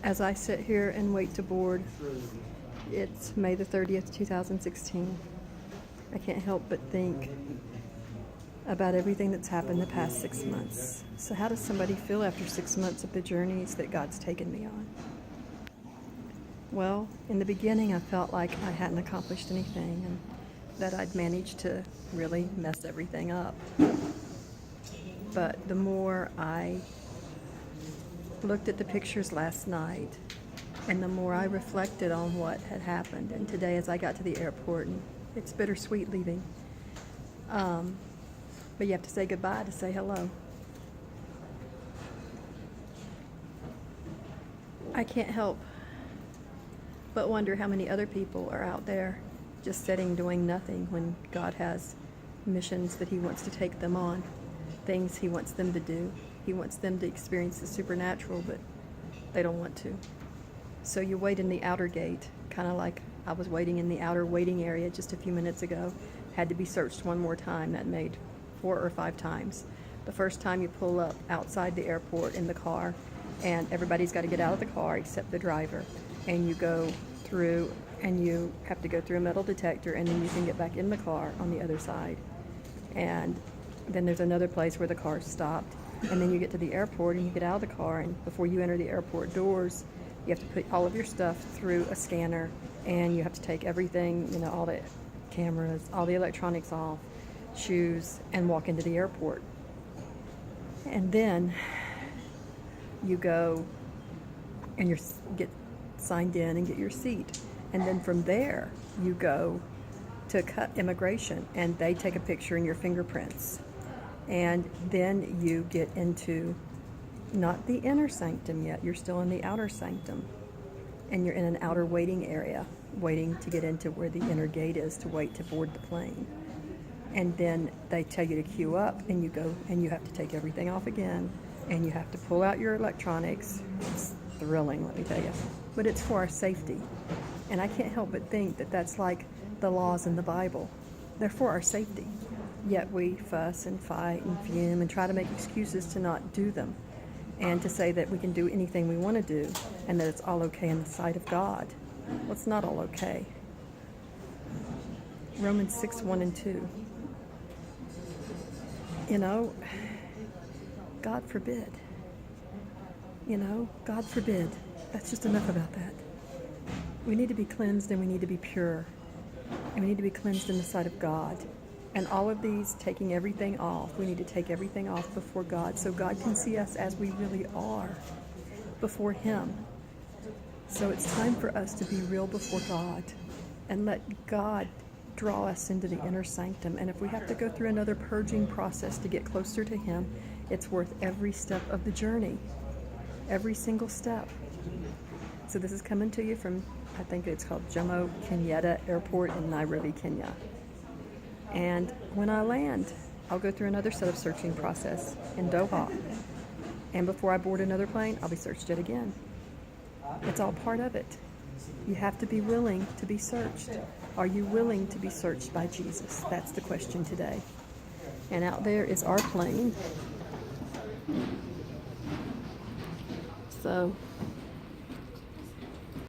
As I sit here and wait to board, it's May the 30th, 2016. I can't help but think about everything that's happened the past 6 months. So how does somebody feel after 6 months of the journeys that God's taken me on? Well, in the beginning, I felt like I hadn't accomplished anything and that I'd managed to really mess everything up. But the more I looked at the pictures last night, and the more I reflected on what had happened, and today as I got to the airport, and it's bittersweet leaving, but you have to say goodbye to say hello. I can't help but wonder how many other people are out there just sitting doing nothing when God has missions that He wants to take them on, things He wants them to do. He wants them to experience the supernatural, but they don't want to. So you wait in the outer gate, kind of like I was waiting in the outer waiting area just a few minutes ago. Had to be searched one more time. That made 4 or 5 times. The first time you pull up outside the airport in the car, and everybody's got to get out of the car except the driver, and you go through, and you have to go through a metal detector, and then you can get back in the car on the other side. And then there's another place where the car's stopped, and then you get to the airport and you get out of the car, and before you enter the airport doors, you have to put all of your stuff through a scanner, and you have to take everything, all the cameras, all the electronics off, shoes, and walk into the airport. And then you go and you get signed in and get your seat. And then from there, you go to immigration, and they take a picture in your fingerprints. And then you get into not the inner sanctum yet, you're still in the outer sanctum. And you're in an outer waiting area, waiting to get into where the inner gate is to wait to board the plane. And then they tell you to queue up, and you go and you have to take everything off again, and you have to pull out your electronics. It's thrilling, let me tell you. But it's for our safety. And I can't help but think that that's like the laws in the Bible. They're for our safety. Yet we fuss and fight and fume and try to make excuses to not do them, and to say that we can do anything we want to do and that it's all okay in the sight of God. Well, it's not all okay. Romans 6:1 and 2. God forbid. God forbid. That's just enough about that. We need to be cleansed, and we need to be pure. And we need to be cleansed in the sight of God. And all of these, taking everything off, we need to take everything off before God so God can see us as we really are before Him. So it's time for us to be real before God and let God draw us into the inner sanctum. And if we have to go through another purging process to get closer to Him, it's worth every step of the journey, every single step. So this is coming to you from, I think it's called Jomo Kenyatta Airport in Nairobi, Kenya. And when I land, I'll go through another set of searching process in Doha. And before I board another plane, I'll be searched yet again. It's all part of it. You have to be willing to be searched. Are you willing to be searched by Jesus? That's the question today. And out there is our plane. So